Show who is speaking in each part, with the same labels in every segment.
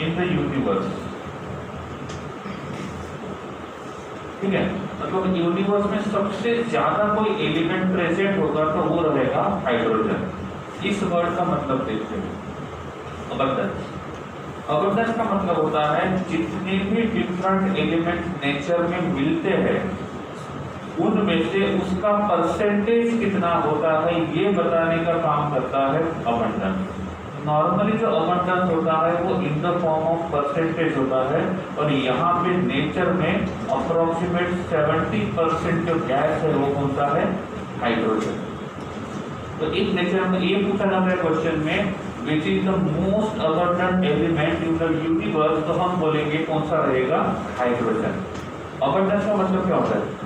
Speaker 1: In the universe. ठीक है, मतलब यूनिवर्स में सबसे ज्यादा कोई एलिमेंट प्रेजेंट होगा तो वो रहेगा हाइड्रोजन। इस वर्ड का मतलब देखते हैं, अबंडेंस। अबंडेंस का मतलब होता है जितने भी डिफरेंट एलिमेंट नेचर में मिलते हैं उनमें से उसका परसेंटेज कितना होता है ये बताने का काम करता है अबंडेंस। नॉर्मली जो अबंडेंस होता है वो in the form of percentage होता है, और यहाँ पे नेचर में अप्रोक्सीमेट 70% जो गैस है वो कौन सा है, हाइड्रोजन। तो एक नेचर में ये पूछा जाता है क्वेश्चन में which is the most abundant element in the universe, तो हम बोलेंगे कौन सा रहेगा, हाइड्रोजन। अबंडेंस का मतलब क्या होता है,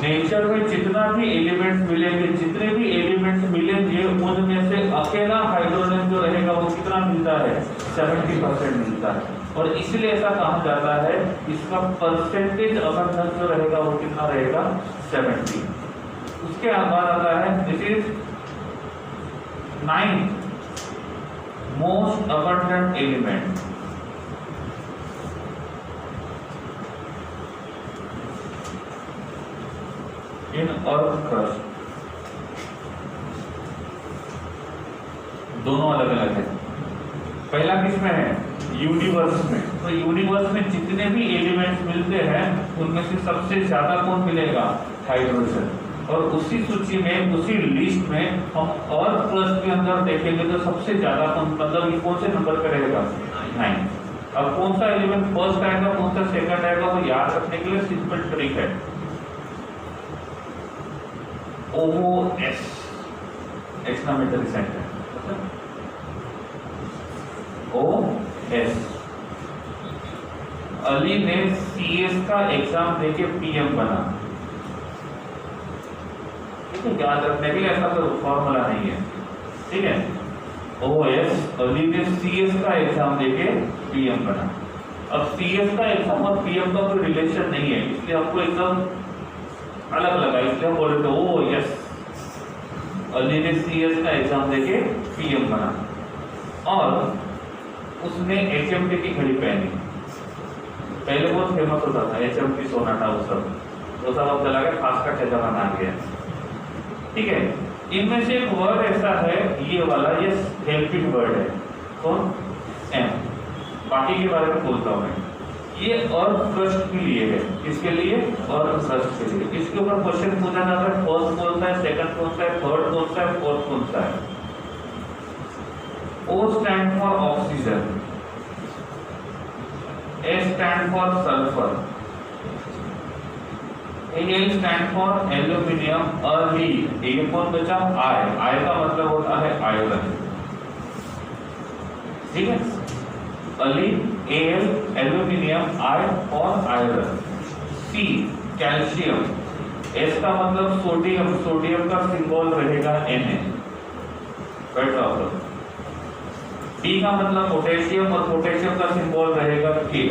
Speaker 1: नेचर में जितना भी एलिमेंट्स मिलेंगे, जितने भी एलिमेंट्स मिलेंगे उनमें से अकेला हाइड्रोजन जो रहेगा वो कितना मिलता है, 70% मिलता है। और इसलिए ऐसा कहा जाता है इसका परसेंटेज अबंडेंस जो रहेगा वो कितना रहेगा, 70। उसके बाद आता है this is 9 most abundant element. In earth crust, दोनों अलग अलग है। पहला किसमें है, यूनिवर्स में। तो यूनिवर्स में जितने भी एलिमेंट्स मिलते हैं उनमें से सबसे ज्यादा कौन मिलेगा, हाइड्रोजन। और उसी सूची में, उसी लिस्ट में हम अर्थ क्रस्ट के अंदर देखेंगे तो सबसे ज्यादा कौन, मतलब ये कौन से नंबर पे रहेगा, 9। अब कौन सा एलिमेंट फर्स्ट आएगा, कौन सा सेकंड आएगा, वो याद रखने के लिए सिंपल ट्रिक है, OS exclamatory centre, OS। Ali ने CS का एग्जाम देके PM बना, ठीक है, याद रखने के लिए ऐसा कोई फॉर्मूला नहीं है, ठीक है। OS, अली ने CS का एग्जाम देके PM बना। अब CS का एग्जाम और PM का कोई रिलेशन नहीं है, इसलिए आपको एकदम अलग लगा, इसलिए हम बोल रहे थे ओ यस, अली ने CS का एग्जाम देके PM बना और उसने HMT की घड़ी पहनी। पहले बहुत फेमस होता था HMT सोनाटा, वो सब अब चला गया, खास का जमाना आ गया, ठीक है। इनमें से एक वर्ड ऐसा है, ये वाला, ये हेल्पिंग वर्ड है, कौन, M। बाकी के बारे में बोलता हूँ मैं। ये अर्थ क्रस्ट के लिए है, किसके लिए, अर्थ क्रस्ट के लिए। इसके ऊपर क्वेश्चन पूछा जाता है फर्स्ट कौन सा है, सेकंड कौन सा है, थर्ड कौन सा है, फोर्थ कौन सा है। O stand for oxygen, S stand for sulphur, Al stand for aluminium, Ali, ये कौन बचा, I का मतलब होता है आयरन, ठीक है। अली, Al एल्यूमिनियम, I और आयरन। C कैल्शियम, S का मतलब सोडियम, सोडियम का सिंबल रहेगा Na, D का मतलब पोटेशियम और पोटेशियम का सिंबल रहेगा K।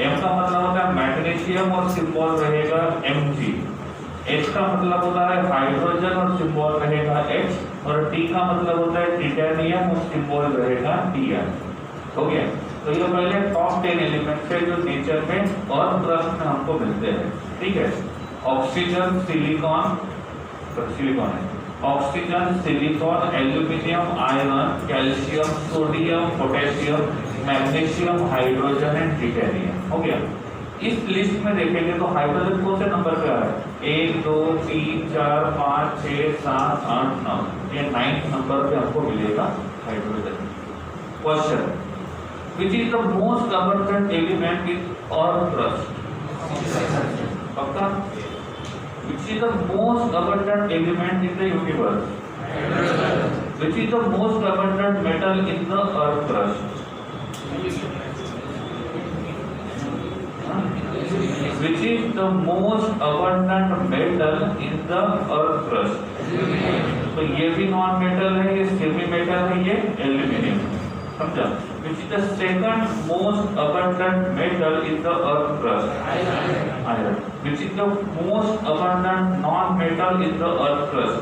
Speaker 1: M का मतलब होता है मैग्नीशियम और सिंबल रहेगा Mg। H का मतलब होता है हाइड्रोजन और सिंबल रहेगा H। और T का मतलब होता है टाइटेनियम और सिंबल रहेगा Ti। हो गया। तो ये पहले टॉप 10 एलिमेंट्स है जो नेचर में और क्रस्ट में हमको मिलते हैं, ठीक है। ऑक्सीजन, सिलिकॉन, सिलिकॉन है, oxygen, silicon, aluminium, iron, calcium, sodium, potassium, magnesium, hydrogen and titanium. हो गया। इस लिस्ट में देखेंगे तो हाइड्रोजन कौन से नंबर पे आ रहा है, 1 2 3 4 5 6 7 8 9, ये 9th नंबर पे हमको मिलेगा hydrogen. Question, which is the most abundant element in earth crust? पक्का? Which is the most abundant element in the universe? Which is the most abundant metal in the earth crust? Which is the most abundant metal in the earth crust? तो ये भी non metal है, ये semi metal है, ये aluminium. समझा? Which is the second most abundant metal in the earth crust? Iron. Which is the most abundant non-metal in the earth crust?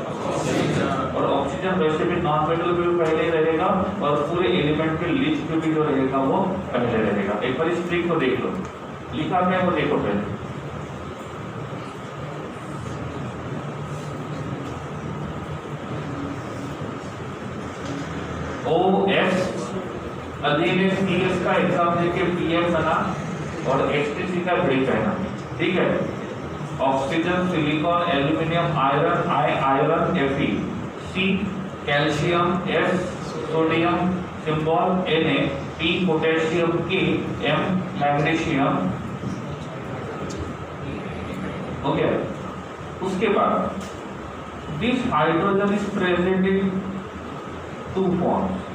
Speaker 1: और oxygen वैसे भी नॉन मेटल भी पहले रहेगा और पूरे एलिमेंट के लिस्ट भी जो रहेगा वो पहले रहेगा। एक बार इस ट्रिक को देख लो, लिखा क्या है वो देखो पहले। OS अधीन CS का एग्जाम देके PM बना और HTC का ब्रेक रहना, ठीक है। Oxygen, silicon, aluminium, iron, iron Fe, C calcium, S sodium, symbol Na, P potassium, K, M magnesium, हो गया। उसके बाद this hydrogen is present in two forms.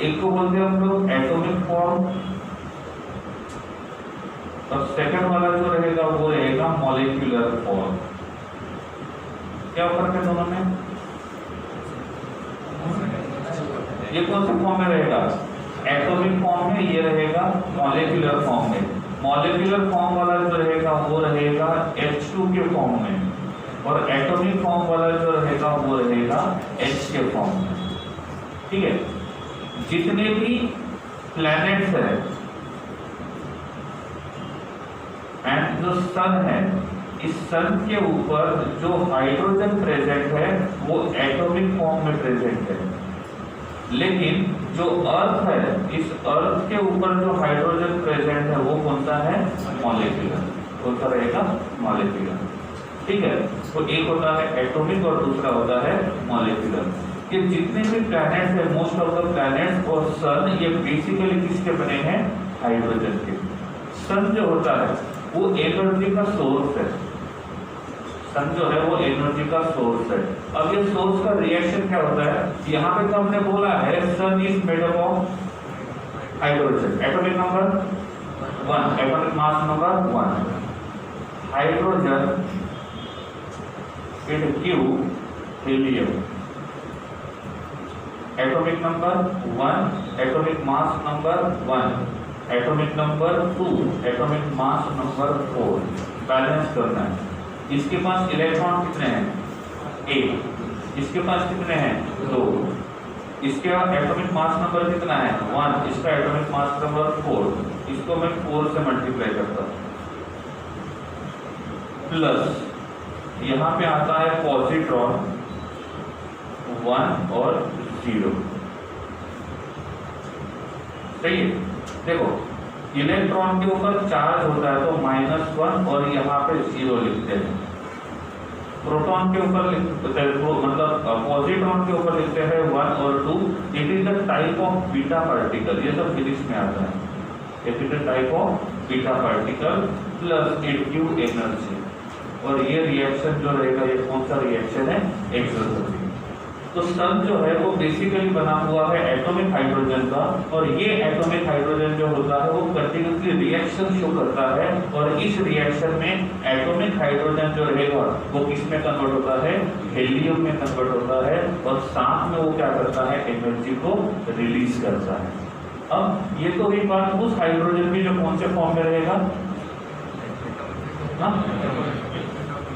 Speaker 1: एक को बोलते हैं हम लोग एटॉमिक फॉर्म और सेकंड वाला जो रहेगा वो रहेगा मॉलिक्यूलर फॉर्म। क्या फर्क है दोनों में? ये कौन से फॉर्म में रहेगा? एटॉमिक फॉर्म में, ये रहेगा मॉलिक्यूलर फॉर्म में। मॉलिक्यूलर फॉर्म वाला जो रहेगा वो रहेगा H2 के फॉर्म में और एटॉमिक फॉर्म वाला जो रहेगा वो रहेगा H के फॉर्म में, ठीक है। जितने भी प्लैनेट्स है एंड जो सन है, इस सन के ऊपर जो हाइड्रोजन प्रेजेंट है वो एटॉमिक फॉर्म में प्रेजेंट है, लेकिन जो अर्थ है, इस अर्थ के ऊपर जो हाइड्रोजन प्रेजेंट है वो कौन सा है? मॉलिक्यूलर। कौन सा रहेगा? मॉलिक्यूलर, ठीक है। तो एक होता है एटॉमिक और दूसरा होता है मॉलिक्यूलर। ये जितने भी प्लैनेट्स है, मोस्ट ऑफ द प्लैनेट्स और सन, ये बेसिकली किसके बने हैं? हाइड्रोजन के। सन जो होता है वो एनर्जी का सोर्स है। सन जो है वो एनर्जी का सोर्स है। अब ये सोर्स का रिएक्शन क्या होता है? यहाँ पे तो हमने बोला है sun is made up of hydrogen, atomic number 1, atomic mass number 1। Hydrogen it give helium, atomic number 1, atomic mass number 1, atomic number 2, atomic mass number 4। Balance करना है। इसके पास इलेक्ट्रॉन कितने हैं? 1। इसके पास कितने हैं? 2। इसका एटॉमिक मास नंबर कितना है? 1। इसका एटॉमिक मास नंबर 4। इसको मैं 4 से मल्टीप्लाई करता हूँ, प्लस यहाँ पे आता है पॉजिट्रॉन 1 और 0, सही है। देखो इलेक्ट्रॉन के ऊपर चार्ज होता है तो -1 और यहाँ पे 0 लिखते हैं। प्रोटॉन के ऊपर मतलब पॉजिट्रॉन के ऊपर लिखते हैं 1 और 2। It is the type of beta particle, ये सब फिजिक्स में आता है। It is the type of beta particle plus it give energy. और ये रिएक्शन जो रहेगा ये कौन सा रिएक्शन है? एक्सोथर्मिक। तो सन जो है वो बेसिकली बना हुआ है एटॉमिक हाइड्रोजन का, और ये एटॉमिक हाइड्रोजन जो होता है वो कंटिन्यूसली रिएक्शन शो करता है, और इस रिएक्शन में एटॉमिक हाइड्रोजन जो रहेगा वो किस में कन्वर्ट होता है? हीलियम में कन्वर्ट होता है, और साथ में वो क्या करता है? एनर्जी को रिलीज करता है। अब ये तो एक बात उस हाइड्रोजन की जो कौन से फॉर्म में रहेगा?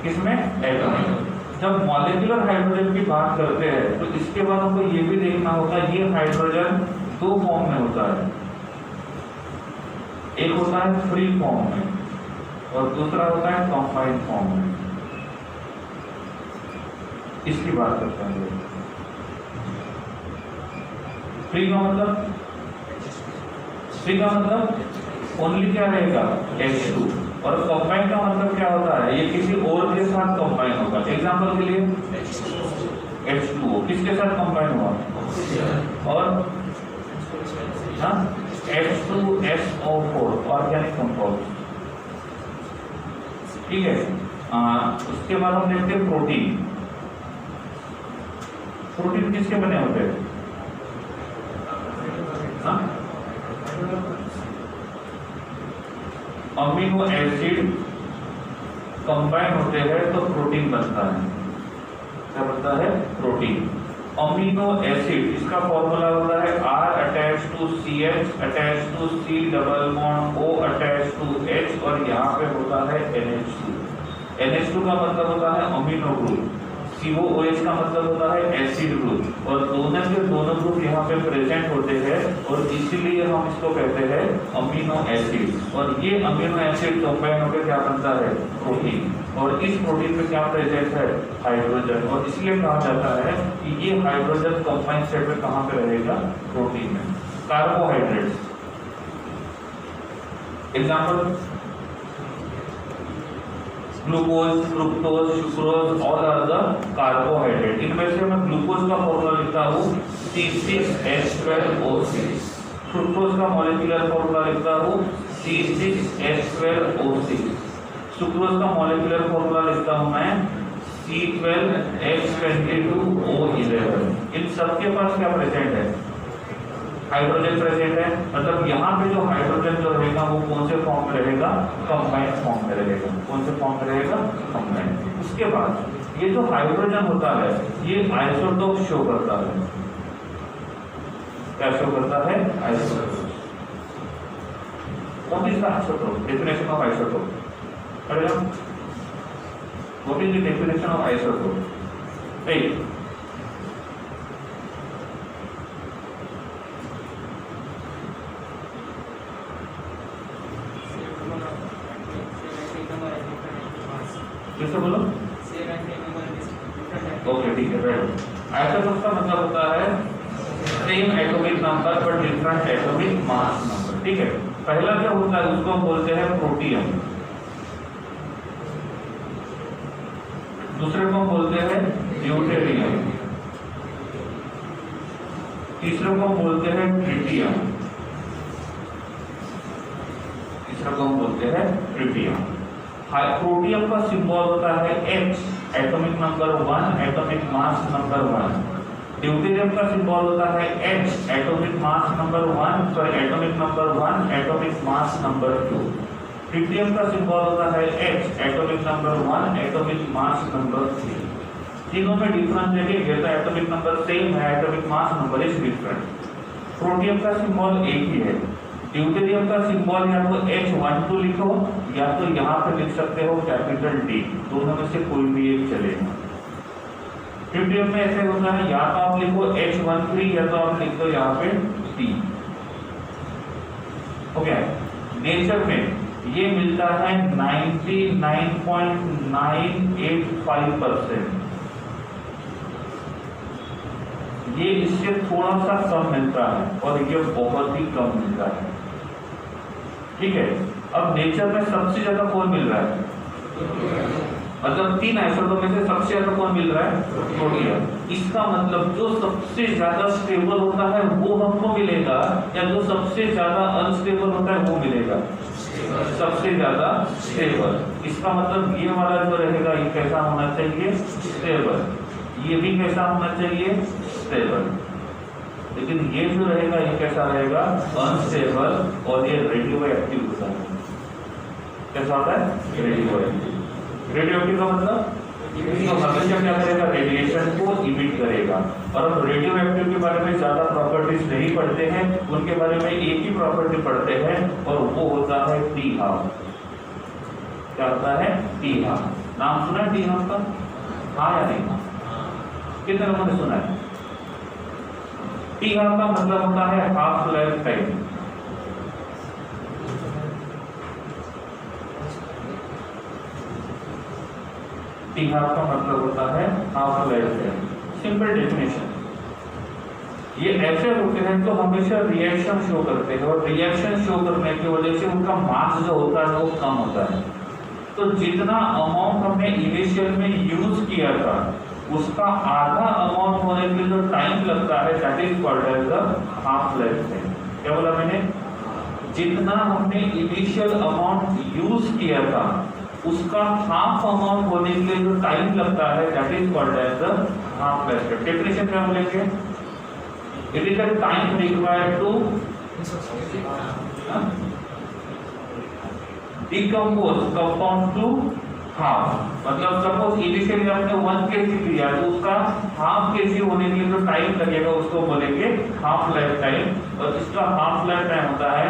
Speaker 1: किसमें? एटॉमिक। जब मॉलिक्यूलर हाइड्रोजन की बात करते हैं तो इसके बाद हमको ये भी देखना होगा ये हाइड्रोजन 2 फॉर्म में होता है। एक होता है फ्री फॉर्म में और दूसरा होता है कंबाइंड फॉर्म में। इसकी बात करते हैं। फ्री का मतलब, फ्री का मतलब ओनली क्या रहेगा? H2। और कंबाइन का मतलब क्या होता है? ये किसी और के साथ कंबाइन होगा। एग्जांपल के लिए H2O किसके साथ कंबाइन हुआ? और H2SO4 ऑर्गेनिक कंपाउंड, ठीक है। उसके बाद हम देखते हैं प्रोटीन। प्रोटीन किसके बने होते हैं? अमीनो एसिड कंबाइन होते हैं तो प्रोटीन बनता है। क्या बनता है? प्रोटीन। अमीनो एसिड, इसका फॉर्मूला होता है R attach to CH attach to C double bond O attach to H और यहाँ पे होता है NH2। NH2 का मतलब होता है अमीनो ग्रुप, COOH का मतलब होता है एसिड ग्रुप और दोनों के दोनों ग्रुप यहाँ पे प्रेजेंट होते हैं और इसीलिए हम इसको कहते हैं अमीनो एसिड। और ये अमीनो एसिड कंबाइन होकर क्या बनता है? प्रोटीन। और इस प्रोटीन में क्या प्रेजेंट है? हाइड्रोजन। और इसलिए कहा जाता है कि ये हाइड्रोजन कंबाइन स्टेट में कहाँ पे रहेगा? प्रोटीन में। Carbohydrates example glucose, fructose, sucrose और अदर कार्बोहाइड्रेट। इनमें से मैं ग्लूकोज का फॉर्मूला लिखता हूँ C6H12O6, फ्रुक्टोज का मॉलिक्यूलर फॉर्मूला लिखता हूँ C6H12O6, सुक्रोज का मॉलिक्यूलर फॉर्मूला लिखता हूँ मैं C12H22O11। इन सबके पास क्या प्रेजेंट है? हाइड्रोजन प्रेजेंट है। मतलब यहाँ पे जो हाइड्रोजन जो रहेगा वो कौन से फॉर्म में रहेगा? कंबाइंड फॉर्म में रहेगा। कौन से फॉर्म में रहेगा? कंबाइंड। उसके बाद ये जो हाइड्रोजन होता है ये आइसोटोप शो करता है। क्या शो करता है? Isotope. What is the isotope? Definition of isotope. अरे what is the definition of isotope? Right, बोलो। ओके ठीक है, राइट। आइसोटोप का मतलब होता है same atomic number but different atomic mass number. ठीक है, पहला क्या होता है उसको बोलते हैं प्रोटियम, दूसरे को बोलते हैं ड्यूटेरियम, तीसरे को बोलते हैं ट्रिटियम, तीसरे को बोलते हैं ट्रिटियम। प्रोटियम का सिंबल होता है H, atomic number 1, atomic mass number 1। Deuterium का सिंबल होता है H, atomic mass number 1, sorry atomic number 1, atomic mass number 2। Tritium का सिंबल होता है H, atomic number 1, atomic mass number 3। तीनों में डिफरेंस देखिए, तो एटॉमिक नंबर सेम है, atomic mass number is different. Protium का सिंबल एक ही है। ड्यूटेरियम का सिंबल या तो H12 लिखो या तो यहाँ पे लिख सकते हो कैपिटल D, दोनों में से कोई भी एक चलेगा। ट्रिटियम में ऐसे होता है या तो आप लिखो H13 या तो आप लिख दो यहाँ पे D। ओके, नेचर में ये मिलता है 99.985%, ये इससे थोड़ा सा कम मिलता है और ये बहुत ही कम मिलता है। ठीक है, अब नेचर में सबसे ज्यादा कौन मिल रहा है? मतलब 3 आइसोटोप में से सबसे ज्यादा कौन मिल रहा है? प्रोटियम। इसका मतलब जो सबसे ज्यादा स्टेबल होता है वो हमको मिलेगा या जो सबसे ज्यादा अनस्टेबल होता है वो मिलेगा? सबसे ज्यादा स्टेबल। इसका मतलब ये वाला जो रहेगा ये कैसा होना चाहिए? स्टेबल। ये भी कैसा होना चाहिए? स्टेबल। लेकिन ये जो रहेगा ये कैसा रहेगा? अनस्टेबल और ये रेडियो एक्टिव होता है। कैसा होता है? Radio active. रेडियो एक्टिव का मतलब तो हमेशा क्या करेगा? रेडिएशन को इमिट करेगा। और हम रेडियो एक्टिव के बारे में ज्यादा प्रॉपर्टीज नहीं पढ़ते हैं, उनके बारे में एक ही प्रॉपर्टी पढ़ते हैं और वो होता है टी हाफ। क्या होता है? T half. नाम सुना है टी हाफ का? हाँ या नहीं? कितने लोगों ने सुना है? टी हाफ का मतलब होता है half life time. T half का मतलब होता है half life time. Simple definition, ये ऐसे होते हैं जो हमेशा रिएक्शन शो करते हैं और रिएक्शन शो करने की वजह से उनका मास जो होता है वो कम होता है। तो जितना अमाउंट हमने इनिशियल में यूज किया था उसका आधा अमाउंट होने के लिए जो टाइम लगता है that is called as the half life time. क्या बोला मैंने? जितना हमने इनिशियल अमाउंट यूज किया था उसका हाफ अमाउंट होने के लिए जो टाइम लगता है that is called as the half life time. Definition क्या बोलेंगे? It is the time required to decompose compound to हाफ, मतलब सपोज इनिशियली आपने 1 kg लिया तो उसका हाफ kg होने के लिए जो टाइम लगेगा उसको बोलेंगे हाफ लाइफ टाइम, और इसका हाफ लाइफ टाइम होता है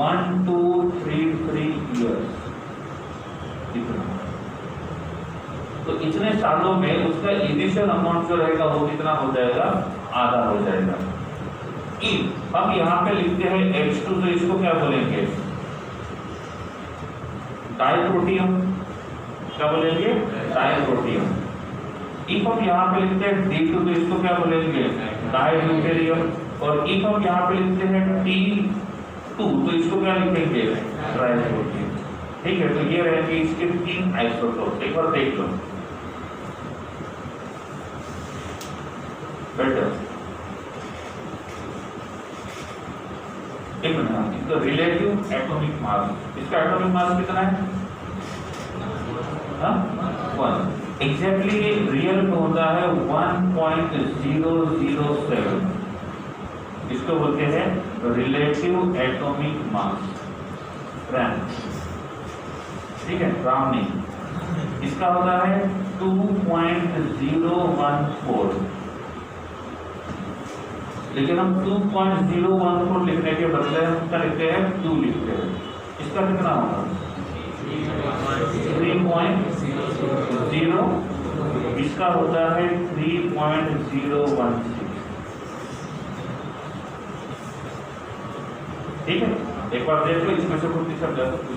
Speaker 1: 1 2 3 3 इयर्स। तो इतने सालों में उसका इनिशियल अमाउंट जो रहेगा वो कितना हो जाएगा, आधा हो जाएगा। अब यहाँ पे लिखते हैं H2, तो इसको क्या बोलेंगे, डाइप्रोटियम, क्या बोलेंगे, डाइप्रोटियम। इफ हम यहाँ पे लिखते हैं D2, तो इसको क्या बोलेंगे, डाइड्यूटेरियम। और इफ हम यहाँ पे लिखते हैं T2, तो इसको क्या लिखेंगे, ट्राइप्रोटियम। ठीक है, तो ये रहेंगे इसके 3 आइसोटोप। एक बार देख लो बेटर, एक मिनट, इसका रिलेटिव एटॉमिक मास, इसका एटॉमिक मास कितना है, 1। एग्जैक्टली रियल में होता है 1.007, इसको बोलते हैं रिलेटिव एटॉमिक मास, रैम। ठीक है, राम नहीं, इसका होता है 2.014, लेकिन हम 2.014 लिखने के बदले हम क्या लिखते हैं, 2 लिखते हैं। इसका कितना होगा, 3.0, इसका होता है 3.016। ठीक है, एक बार देख लो, इसमें से कुछ सब जा सकते।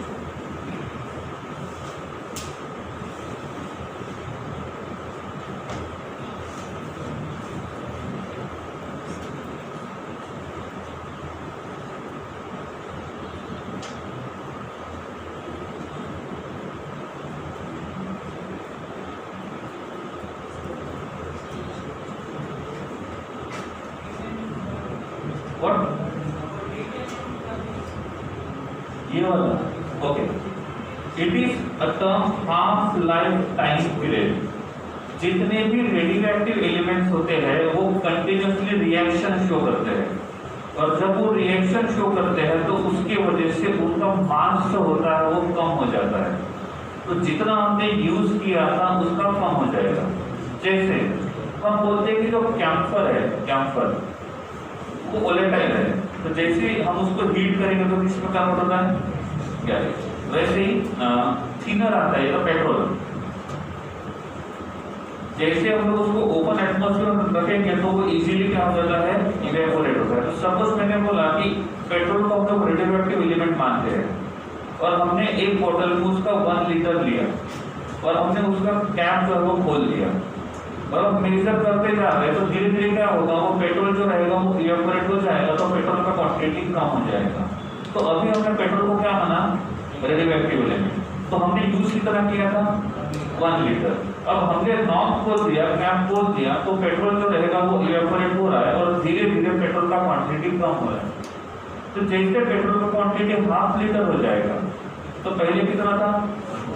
Speaker 1: ये वाला, okay, it is a term half life time period. जितने भी रेडियोएक्टिव एलिमेंट्स होते हैं वो कंटिन्यूअसली रिएक्शन शो करते हैं, और जब वो रिएक्शन शो करते हैं तो उसकी वजह से उनका मास जो होता है वो कम हो जाता है। तो जितना हमने यूज किया था उसका कम हो जाएगा। जैसे हम बोलते हैं कि जो कैम्फर है, कैम्फर वो वोलेटाइल है, तो जैसे हम उसको हीट करेंगे तो किस प्रकार होता है, गैस। वैसे ही थिनर आता है, तो पेट्रोल, जैसे हम लोग उसको ओपन एटमॉस्फेयर में रखेंगे तो वो इजीली क्या हो जाता है, इवेपोरेट होता है। तो सपोज मैंने बोला कि पेट्रोल को हम लोग रेडियोएक्टिव एलिमेंट मानते हैं, और हमने एक बोतल में उसका 1 लीटर लिया, और हमने उसका कैप जो है वो खोल दिया, और हम मेजर करते जा रहे हैं, तो धीरे धीरे क्या होगा, वो पेट्रोल जो रहेगा वो इवेपोरेट हो जाएगा, तो पेट्रोल का क्वांटिटी कम हो जाएगा। तो अभी हमने पेट्रोल को क्या माना, रेडियोएक्टिव एलिमेंट, तो हमने यूज की तरह किया था 1 लीटर। अब हमने नॉब खोल दिया, कैप खोल दिया, तो पेट्रोल जो रहेगा वो इवेपोरेट हो रहा है, और धीरे धीरे पेट्रोल का क्वांटिटी कम हो रहा है। तो जैसे पेट्रोल का क्वांटिटी हाफ लीटर हो जाएगा, तो पहले कितना था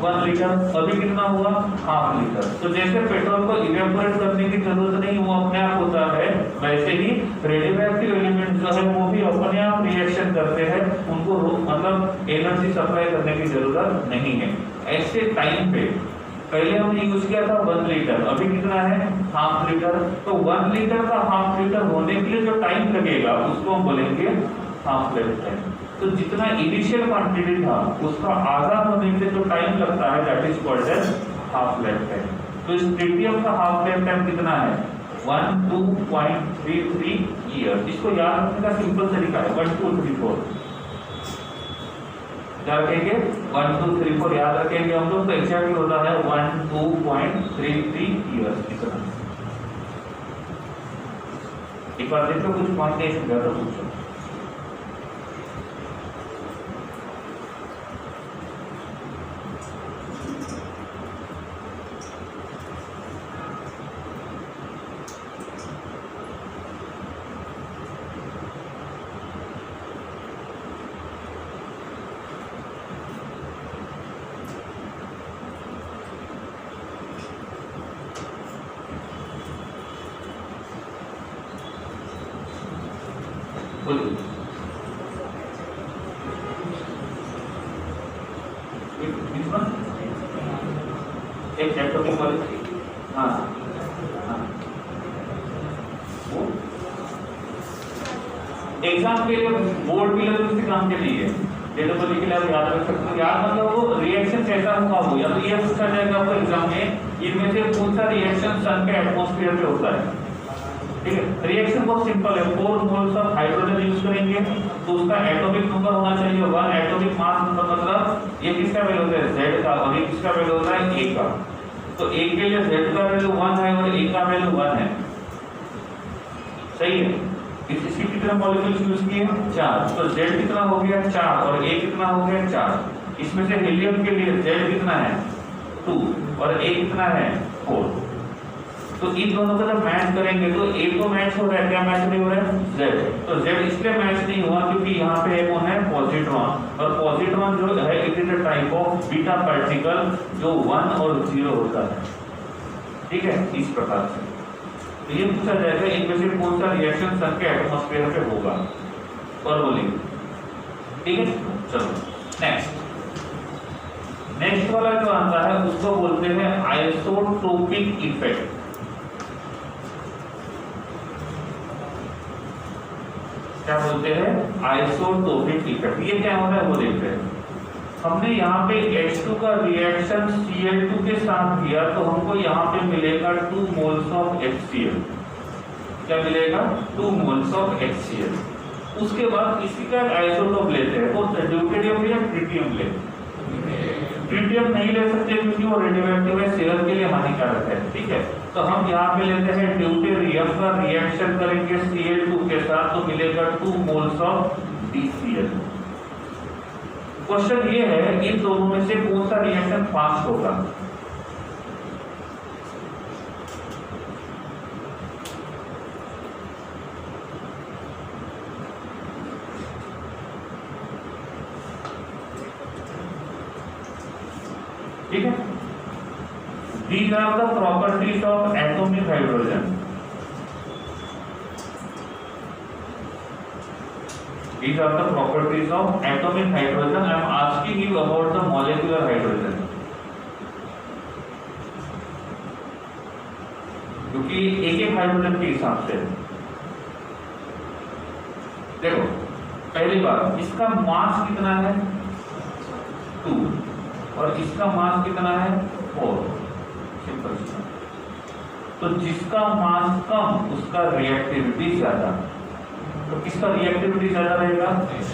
Speaker 1: 1 लीटर, अभी कितना हुआ, हाफ लीटर। तो जैसे पेट्रोल को इवेपोरेट करने की जरूरत नहीं, वो अपने आप होता है, वैसे ही रेडियोएक्टिव एलिमेंट जो है वो भी अपने आप रिएक्शन करते हैं, उनको मतलब एनर्जी सप्लाई करने की जरूरत नहीं है। ऐसे टाइम पे पहले हमने यूज किया था 1 लीटर, अभी कितना है, हाफ लीटर। तो 1 लीटर का हाफ लीटर होने के लिए जो टाइम लगेगा उसको हम बोलेंगे हाफ लाइफ टाइम। तो जितना इनिशियल क्वांटिटी था उसका आधा होने के जो टाइम लगता है that is called as half life time. तो इस ट्रिटियम का हाफ लाइफ टाइम कितना है, 12.33 ईयर। इसको याद रखने का सिंपल तरीका है 1 2 3 4, क्या रखेंगे 1 2 3 4 याद रखेंगे हम लोग, तो एग्जैक्टली होता है 12.33 ईयर। इतना एक बार देखो, कुछ पॉइंट नहीं समझा तो पूछो। एक एटॉमिक मॉलिक्यूल, हाँ एग्जाम के लिए बोर्ड भी लगे किसी काम के लिए डेटा को लिख के आप याद रख सकते हो। याद मतलब वो रिएक्शन कैसा होगा वो, या तो ये पूछा जाएगा आपको एग्जाम में इनमें से कौन सा रिएक्शन सन के एटमॉस्फेयर पे होता है। ठीक है, रिएक्शन बहुत सिंपल है, 4 मोल्स ऑफ हाइड्रोजन यूज करेंगे तो उसका एटॉमिक नंबर होना चाहिए 1, एटॉमिक मास नंबर मतलब ये किसका वैल्यू होता है Z का, और ये किसका वैल्यू होता है A का। तो A के लिए Z का वैल्यू 1 है और A का वैल्यू 1 है, सही है। इसकी कितने मॉलिक्यूल्स यूज किए 4, तो Z कितना हो गया 4 और A कितना हो गया 4। इसमें से हीलियम के लिए Z कितना है 2 और A कितना है 4। तो इन दोनों को जब मैच करेंगे तो A तो मैच हो रहा है, क्या मैच नहीं हो रहा है Z। तो Z इसलिए मैच नहीं हुआ क्योंकि यहाँ पे कौन है पॉजिट्रॉन, और पॉजिट्रॉन जो है it is a type of beta particle जो 1 और 0 होता है। ठीक है, इस प्रकार से तो ये पूछा जाएगा इनमें से कौन सा रिएक्शन सन के एटमॉस्फेयर पे होगा और बोलिए। ठीक है, चलो नेक्स्ट वाला जो आता है उसको बोलते हैं आइसोटोपिक इफेक्ट। क्या बोलते हैं आइसोटोपिक इफेक्ट। ये क्या होता है वो देखते हैं। हमने यहाँ पे H2 का रिएक्शन Cl2 के साथ किया तो हमको यहाँ पे मिलेगा 2 मोल्स ऑफ HCl। क्या मिलेगा 2 मोल्स ऑफ HCl। उसके बाद इसी का आइसोटोप लेते हैं, वो ड्यूटेरियम या ट्रिटियम ले। ट्रिटियम नहीं ले सकते क्योंकि वो रेडियोएक्टिव है, सेहत के लिए हानिकारक है। ठीक है, तो हम यहाँ पे लेते हैं ड्यूटेरियम का रिएक्शन करेंगे Cl2 के साथ तो मिलेगा 2 मोल्स ऑफ DCl। क्वेश्चन ये है इन दोनों में से कौन सा रिएक्शन फास्ट होगा। ठीक है, these are the properties of atomic hydrogen. These are the properties of atomic hydrogen. I am asking you about the molecular hydrogen. क्योंकि एक हाइड्रोजन के हिसाब से देखो, पहली बात इसका मास कितना है 2 और इसका मास कितना है 4। सिंपल। तो जिसका मास कम उसका रिएक्टिविटी ज्यादा। तो किसका रिएक्टिविटी ज्यादा रहेगा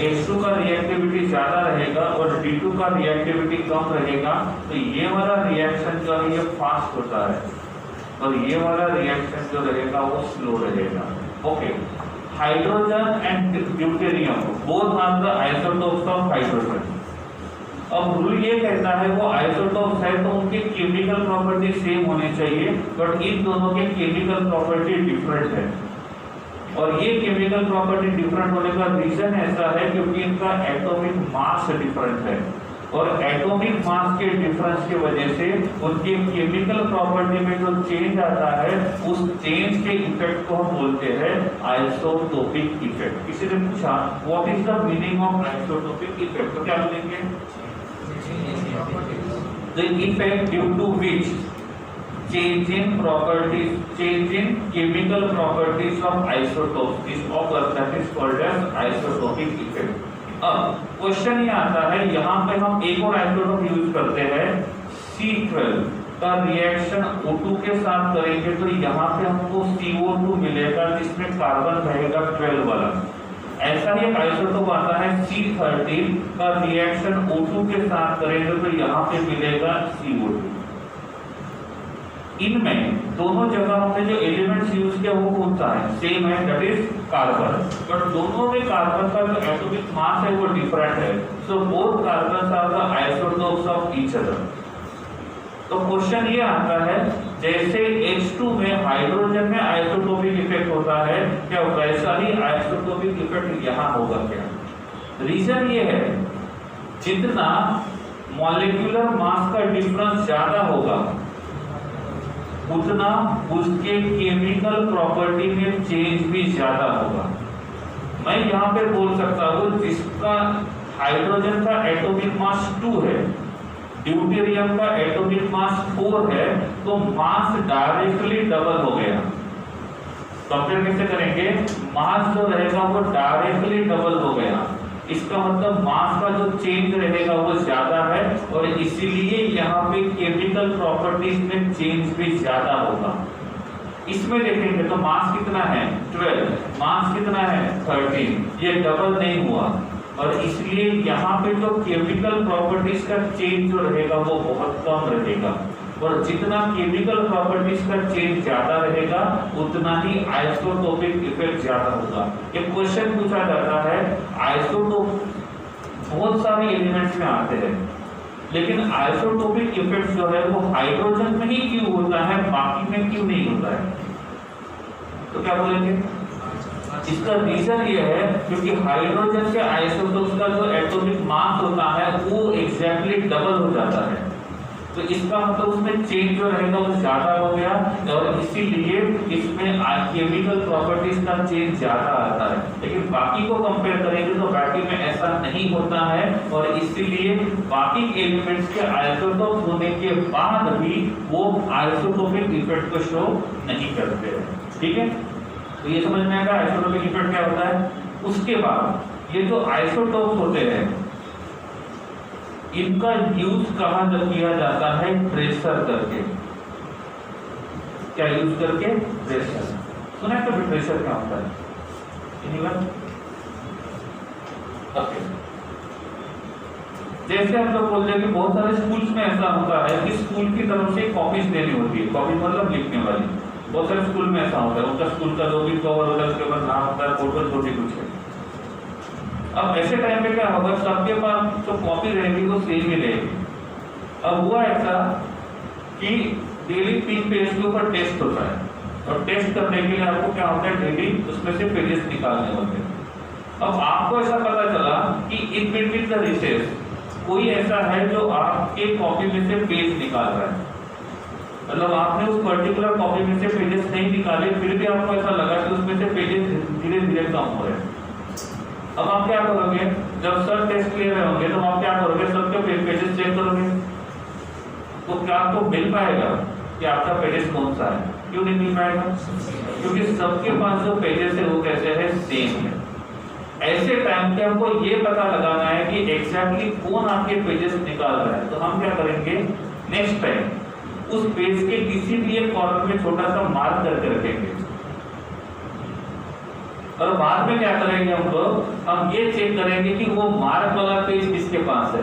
Speaker 1: H2 का रिएक्टिविटी ज्यादा रहेगा और D2 का रिएक्टिविटी कम रहेगा। तो ये वाला रिएक्शन जो है ये फास्ट होता है और ये वाला रिएक्शन जो रहेगा वो स्लो रहेगा। Okay, hydrogen and deuterium both are the isotopes of hydrogen. अब रूल ये कहता है वो आइसोटोप्स है तो उनके केमिकल प्रॉपर्टी सेम होने चाहिए, बट इन दोनों के केमिकल प्रॉपर्टी डिफरेंट है। और ये केमिकल प्रॉपर्टी डिफरेंट होने का रीजन ऐसा है क्योंकि इनका एटॉमिक मास डिफरेंट है और एटॉमिक मास के डिफरेंस की वजह से उनके केमिकल प्रॉपर्टी में जो चेंज आता है उस चेंज के इफेक्ट को हम बोलते हैं आइसोटोपिक इफेक्ट। किसी ने पूछा what is the meaning of isotopic effect, तो क्या बोलेंगे the effect due to which change in properties, change in chemical properties of isotopes is occurs, that is called as isotopic effect। अब question ये आता है, यहाँ पे हम एक और आइसोटोप यूज करते हैं C12 का रिएक्शन O2 के साथ करेंगे तो यहाँ पे हमको CO2 मिलेगा जिसमें कार्बन रहेगा 12 वाला। ऐसा ही एक आइसोटोप आता है C13 का रिएक्शन O2 के साथ करेंगे तो यहाँ पे मिलेगा CO2। इनमें दोनों जगह हमने जो एलिमेंट्स यूज किया वो कौन सा है सेम है, दैट इज कार्बन, बट दोनों में कार्बन का जो एटॉमिक मास है वो डिफरेंट है। So both carbon are the isotopes of each other. तो क्वेश्चन ये आता है जैसे H2 में हाइड्रोजन में आइसोटोपिक इफेक्ट होता है क्या वैसा ही आइसोटोपिक इफेक्ट यहाँ होगा क्या। रीजन ये है जितना मॉलिक्यूलर मास का डिफरेंस ज्यादा होगा उतना उसके केमिकल प्रॉपर्टी में चेंज भी ज्यादा होगा। मैं यहाँ पे बोल सकता हूँ जिसका हाइड्रोजन का एटॉमिक मास 2 है ड्यूटेरियम का एटॉमिक मास 4 है, तो मास डायरेक्टली डबल हो गया। कंपेयर कैसे करेंगे? मास जो रहेगा वो डायरेक्टली डबल हो गया, इसका मतलब मास का जो चेंज रहेगा वो ज्यादा है, और इसीलिए यहाँ पे केमिकल प्रॉपर्टीज में चेंज भी ज्यादा होगा। इसमें देखेंगे तो मास कितना है 12, मास कितना है 13, ये डबल नहीं हुआ, और इसलिए यहाँ पे जो केमिकल प्रॉपर्टीज का चेंज जो रहेगा वो बहुत कम रहेगा, और जितना केमिकल प्रॉपर्टीज का चेंज ज्यादा रहेगा उतना ही आइसोटोपिक इफेक्ट ज्यादा होगा। एक क्वेश्चन पूछा जाता है, आइसोटोप बहुत सारे एलिमेंट्स में आते हैं, लेकिन आइसोटोपिक इफेक्ट जो है वो हाइड्रोजन में ही क्यों होता है, बाकी में क्यों नहीं होता है? तो क्या बोलेंगे? इसका रीजन ये है क्योंकि हाइड्रोजन के आइसोटोप्स का जो एटॉमिक मास होता है वो एग्जैक्टली डबल हो जाता है, तो इसका मतलब उसमें चेंज जो रहेगा वो ज्यादा हो गया, और इसीलिए इसमें केमिकल प्रॉपर्टीज का चेंज ज्यादा आता है। लेकिन बाकी को कंपेयर करेंगे तो बाकी में ऐसा नहीं होता है, और इसीलिए बाकी एलिमेंट्स के आइसोटोप होने के बाद भी वो आइसोटोपिक इफेक्ट को शो नहीं करते हैं। ठीक है, तो ये समझ में आएगा आइसोटोपिक इफेक्ट क्या होता है। उसके बाद ये जो आइसोटोप होते हैं इनका यूज कहाँ जब किया जाता है? प्रेशर करके। क्या यूज करके? प्रेशर। सुना है कभी प्रेशर क्या होता है? ओके, जैसे हम लोग बोलते हैं कि बहुत सारे स्कूल्स में ऐसा होता है कि स्कूल की तरफ से कॉपीज देनी होती है, कॉपी मतलब लिखने वाली। बहुत सारे स्कूल में ऐसा होता है, उनका स्कूल का जो भी कवर होता है उसके बाद नाम होता है, फोटो छोटी कुछ है। अब ऐसे टाइम पे क्या होगा, सबके पास जो कॉपी रहेगी वो सेम ही रहेगी। अब हुआ ऐसा कि डेली 3 पेज के ऊपर टेस्ट होता है, और टेस्ट करने के लिए आपको क्या होता है, डेली उसमें से पेजेस निकालने होते हैं। अब आपको ऐसा पता चला कि इन बिटवीन द रिसेस कोई ऐसा है जो आपके कॉपी में से पेज निकाल रहा है, मतलब आपने उस पर्टिकुलर कॉपी में से पेजेस नहीं निकाले, फिर भी आपको ऐसा लगा कि उसमें से पेजेस धीरे धीरे कम हो रहे हैं। अब आप क्या करोगे, जब सर टेस्ट ले रहे होंगे तो आप क्या करोगे, सबके पेजेस चेक करोगे, तो क्या आपको मिल पाएगा कि आपका पेजेस कौन सा है? क्यों नहीं मिल पाएगा? क्योंकि सबके पास जो पेजेस है वो कैसे है, सेम है। ऐसे टाइम पे हमको ये पता लगाना है कि एग्जैक्टली कौन आपके पेजेस निकाल रहा है, तो हम क्या करेंगे, नेक्स्ट टाइम उस पेज के किसी भी एक कॉर्नर में छोटा सा मार्क करके रखेंगे, और बाद में क्या करेंगे हम लोग, हम ये चेक करेंगे कि वो मार्क वाला पेज किसके पास है,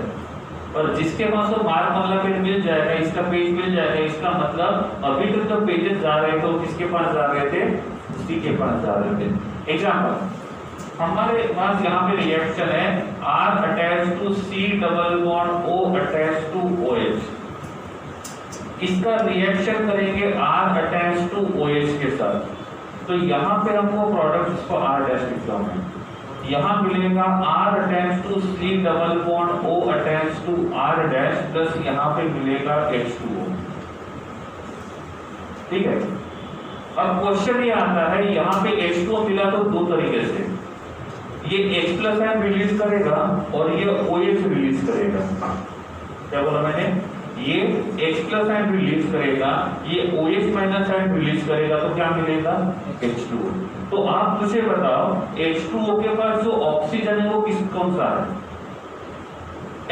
Speaker 1: और जिसके पास वो मार्क वाला पेज मिल जाएगा, इसका पेज मिल जाएगा, इसका मतलब अभी तक जो पेजेस जा रहे थे वो किसके पास जा रहे थे, उसी के पास जा रहे थे। एग्जाम्पल, हमारे पास यहाँ पे रिएक्शन है R attach to C double bond O attach to OH। इसका रिएक्शन करेंगे R अटैच टू OH के साथ, तो यहाँ पे हमको प्रोडक्ट इसको R डैश लिख रहा हूँ, यहाँ मिलेगा R attach to C double bond O attach to R dash plus यहाँ पे मिलेगा H2O। ठीक है, अब क्वेश्चन ये आता है, यहाँ पे H2O मिला तो दो तरीके से, ये H प्लस आयन रिलीज करेगा और ये OH रिलीज करेगा। क्या बोला मैंने, ये H प्लस आयन रिलीज करेगा, ये OH माइनस आयन रिलीज करेगा, तो क्या मिलेगा, H2O। तो आप मुझे बताओ, H2O के पास जो ऑक्सीजन है वो कौन सा है,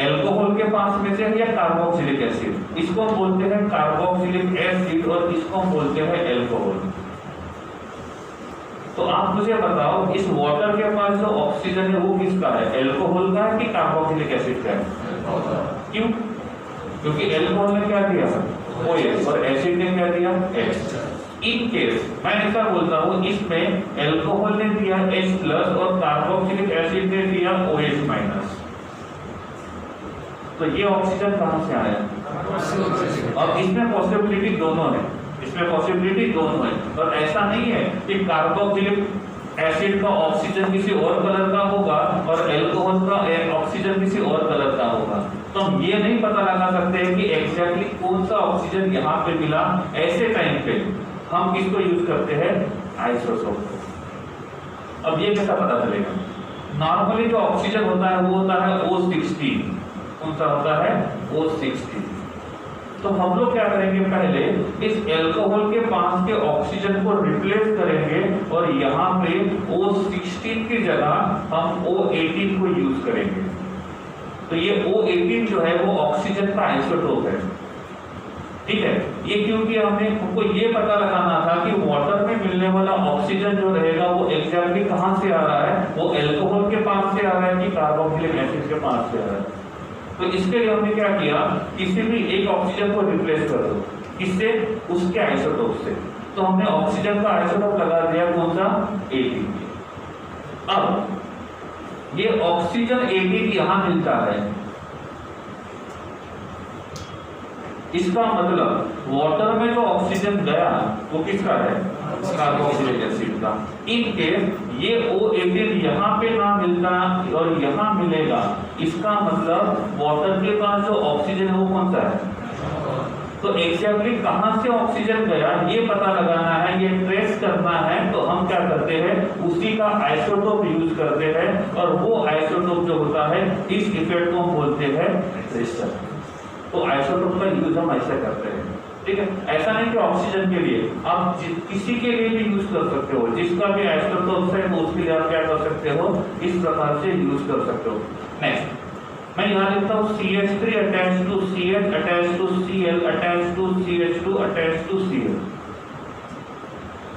Speaker 1: एल्कोहल के पास में से या कार्बोक्सिलिक एसिड? इसको हम बोलते हैं कार्बोक्सिलिक एसिड और इसको हम बोलते हैं एल्कोहल। तो आप मुझे बताओ, इस वाटर के पास जो ऑक्सीजन है वो किसका है, एल्कोहल का है कि कार्बोक्सिलिक एसिड का है? क्यों? क्योंकि एल्कोहल ने क्या दिया, OH, और एसिड ने क्या दिया, H। इन केस मैं ऐसा बोलता हूँ, इसमें एल्कोहल ने दिया H प्लस और कार्बोक्सिलिक एसिड ने दिया OH माइनस, तो ये ऑक्सीजन कहाँ से आया? अब इसमें पॉसिबिलिटी दोनों है, इसमें पॉसिबिलिटी दोनों है, और ऐसा नहीं है कि कार्बोक्सिलिक एसिड का ऑक्सीजन किसी और कलर का होगा और एल्कोहल का ऑक्सीजन किसी और कलर का होगा। तो हम ये नहीं पता लगा सकते हैं कि एग्जैक्टली कौन सा ऑक्सीजन यहाँ पे मिला। ऐसे टाइम पे हम किसको यूज करते हैं, आइसोटोप को। अब ये कैसा पता चलेगा, नॉर्मली जो ऑक्सीजन होता है वो होता है O16, कौन सा होता है, O6 थी। तो हम लोग क्या करेंगे, पहले इस एल्कोहल के पास के ऑक्सीजन को रिप्लेस करेंगे और यहाँ पे O16 की जगह हम O18 को यूज करेंगे। तो ये O18 जो है वो ऑक्सीजन का आइसोटोप है, ठीक है। ये क्योंकि हमको ये पता लगाना था कि वाटर में मिलने वाला ऑक्सीजन जो रहेगा वो एग्जैक्टली कहाँ से आ रहा है, वो एल्कोहल के पास से आ रहा है कि कार्बोक्सिलिक एसिड के पास से आ रहा है। तो इसके लिए हमने क्या किया, किसी भी एक ऑक्सीजन को रिप्लेस कर दो, किससे, उसके आइसोटोप से। तो हमने ऑक्सीजन का आइसोटोप लगा दिया, कौन सा, 18। अब ये ऑक्सीजन 18 यहां मिलता है, इसका मतलब वाटर में जो ऑक्सीजन गया वो किसका है, कार्बोक्सिलिक एसिड का। इन केस ये O18 यहाँ पे ना मिलता और यहाँ मिलेगा, इसका मतलब वाटर के पास जो ऑक्सीजन है वो कौन सा है। तो एग्जैक्टली कहाँ से ऑक्सीजन गया ये पता लगाना है, ये ट्रेस करना है। तो हम क्या करते हैं, उसी का आइसोटोप यूज करते हैं और वो आइसोटोप जो होता है, इस इफेक्ट को हम बोलते हैं ट्रेसर। तो आइसोटोप का यूज हम ऐसे करते हैं, ठीक है। ऐसा नहीं कि ऑक्सीजन के लिए, आप किसी के लिए भी यूज कर सकते हो, जिसका भी आइसोटोप है तो उसके लिए आप क्या कर सकते हो, इस प्रकार से यूज कर सकते हो। नेक्स्ट मैं यहाँ लिखता हूँ CH3 attach to CH attach to Cl attach to CH2 attach to Cl।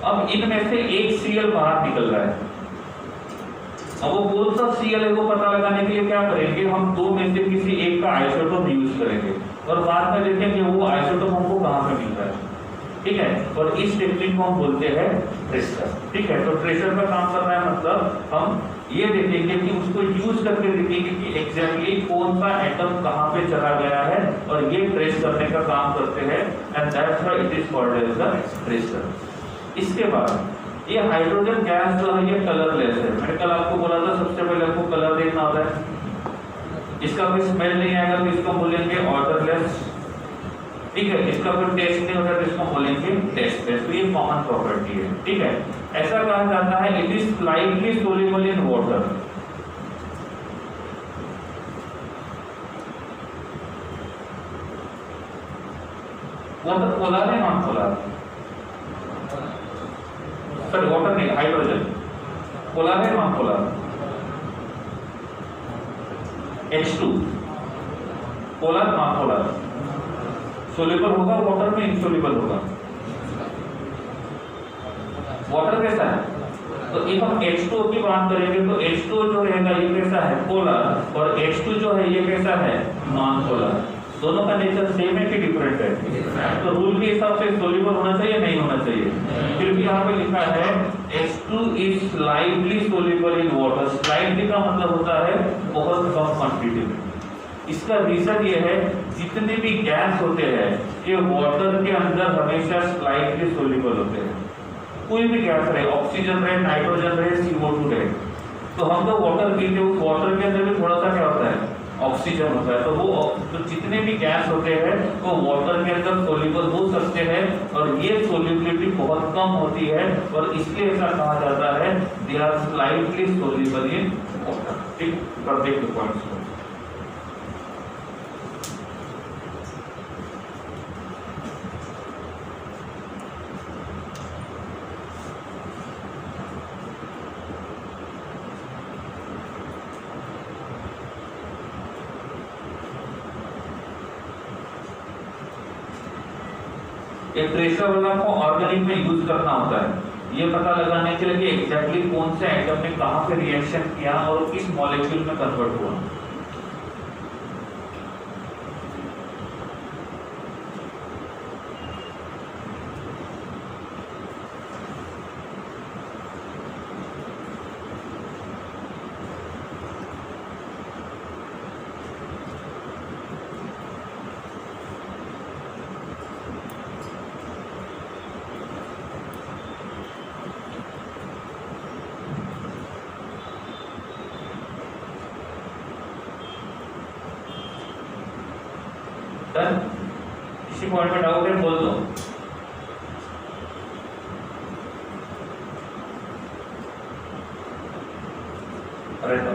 Speaker 1: अब इनमें से एक Cl बाहर निकल रहा है, अब वो कौन सा Cl है वो पता लगाने के लिए क्या करेंगे, हम दो में से किसी एक का आइसोटोप यूज करेंगे और बाद में देखेंगे वो आइसोटोप हमको कहाँ पे मिलता है, ठीक है। और इस टेक्निक को हम बोलते हैं ट्रेसर, ठीक है। तो ट्रेसर का काम करना है, मतलब हम ये देखेंगे कि उसको यूज करके देखेंगे कि एग्जैक्टली कौन सा एटम कहाँ पे चला गया है और ये ट्रेस करने का काम करते हैं, and that's why it is called as the tracer. इसके बाद ये हाइड्रोजन गैस जो है ये कलरलेस है। मैंने कल आपको बोला था सबसे पहले आपको कलर देखना होता है, इसका कोई स्मेल नहीं आएगा तो इसको बोलेंगे ऑर्डरलेस, ठीक है। इसका कोई टेस्ट नहीं होता तो इसको बोलेंगे टेस्टलेस। तो ये कॉमन प्रॉपर्टी है, ठीक है। ऐसा कहा जाता है it is slightly soluble in water. Water polar है, नॉन पोलर, सॉरी वाटर नहीं, हाइड्रोजन पोलर है, non polar. H2 polar, non polar, soluble होगा वाटर में, इनसोल्यूबल होगा। वाटर कैसा है, तो if हम H2 की बात करेंगे तो H2 जो रहेगा ये कैसा है, पोलर, और H2 जो है ये कैसा है, नॉन पोलर। दोनों का नेचर सेम है कि डिफरेंट है। तो रूल के हिसाब से सोल्यूबल होना चाहिए, नहीं होना चाहिए। फिर भी यहाँ पे लिखा है H2 is slightly soluble in water. Slightly का मतलब होता है बहुत कम क्वांटिटी में। इसका रीजन ये है, जितने भी गैस होते हैं ये वाटर के अंदर हमेशा स्लाइटली सोल्यूबल होते हैं। कोई भी गैस रहे, ऑक्सीजन रहे, नाइट्रोजन रहे, CO2 रहे, तो हम तो वाटर पीते हैं, उस वाटर के अंदर भी थोड़ा सा क्या होता है, ऑक्सीजन होता है। तो वो तो जितने भी गैस होते हैं वो वाटर के अंदर सोल्यूबल हो सकते हैं और ये सोल्यूबिलिटी बहुत कम होती है और इसलिए ऐसा कहा जाता है they are slightly soluble in water, ठीक। कर देख पॉइंट्स को। एक ट्रेसर वाला को ऑर्गेनिक में यूज करना होता है, ये पता लगाने के लिए कि एग्जैक्टली कौन से एटम ने कहाँ पे रिएक्शन किया और किस मॉलिक्यूल में कन्वर्ट हुआ। किसी पॉइंट में डाउट है बोल दो। अरे तो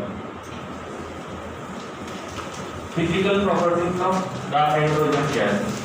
Speaker 1: physical properties of dihydrogen gas.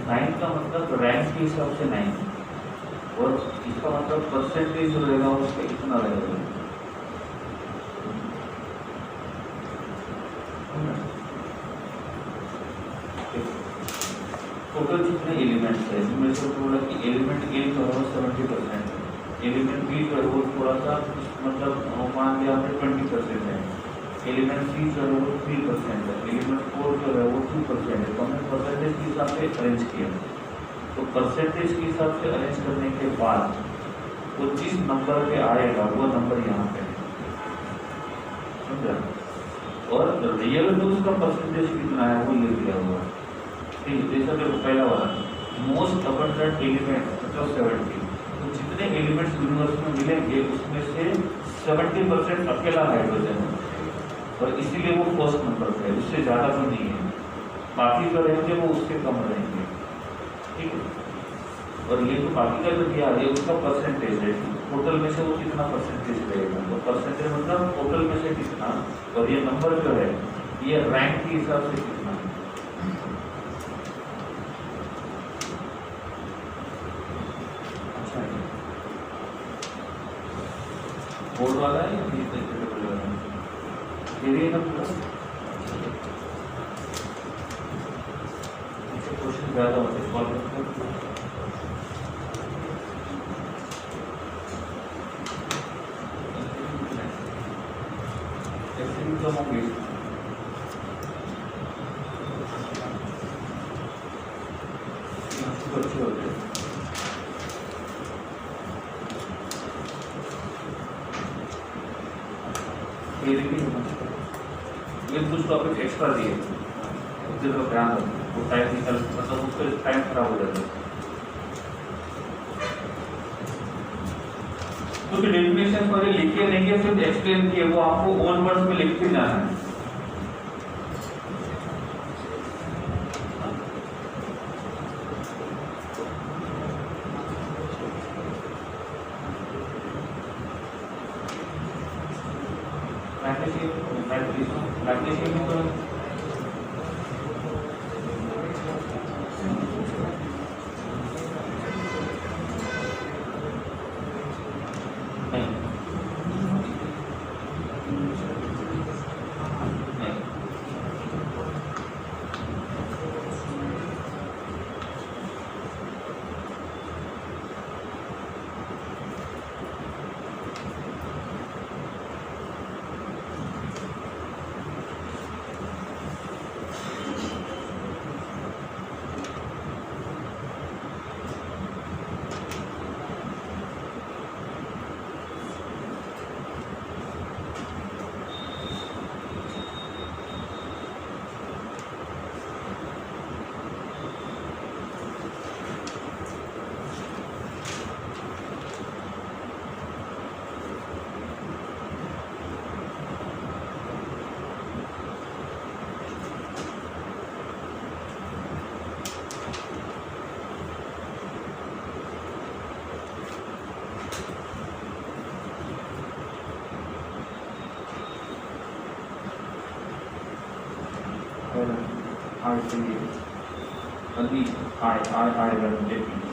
Speaker 1: Nine का मतलब रैंक के हिसाब से 9 और इसका मतलब परसेंटेज जो रहेगा उसका कितना रहेगा। टोटल जितने एलिमेंट्स है इसमें से बोला कि एलिमेंट ए जो है वो 70% है, एलिमेंट बी जो है वो थोड़ा सा मतलब मान लिया हमने 20% है, एलिमेंट सी जो है वो 3% है, एलिमेंट 4 जो है वो 2% है। तो हमने परसेंटेज के हिसाब से अरेंज किया। तो परसेंटेज के हिसाब से अरेंज करने के बाद वो जिस नंबर पे आएगा वो नंबर यहाँ पे है, समझा। और रियल न्यूज का परसेंटेज कितना है वो ये दिया हुआ है। ठीक, जैसा कि पहला वाला मोस्ट अबंडेंट एलिमेंट मतलब 70, तो जितने एलिमेंट्स यूनिवर्स में मिलेंगे उसमें से 70% अकेला हाइड्रोजन है और इसीलिए वो फर्स्ट नंबर पे है, उससे ज़्यादा तो नहीं है। बाकी जो रहेंगे वो उससे कम रहेंगे, ठीक है। और ये तो बाकी का जो दिया है उसका परसेंटेज है, टोटल में से वो कितना परसेंटेज रहेगा। तो परसेंटेज मतलब टोटल में से कितना, और ये नंबर जो है ये रैंक के हिसाब से कितना है। अच्छा है, बोर्ड वाला है या ये ना पूरा क्वेश्चन ज़्यादा होते हैं कॉल तो होंगे। अच्छे होते हैं। ये कुछ टॉपिक एक्स्ट्रा दिए उसके तो ध्यान रखो, वो टाइम निकल मतलब उसका टाइम खराब हो जाता है। क्योंकि डेफिनेशन पर लिखे नहीं है, सिर्फ एक्सप्लेन किए, वो आपको ओन वर्ड्स में लिखते जाना है। मैग्नीशियम में तो I run techniques.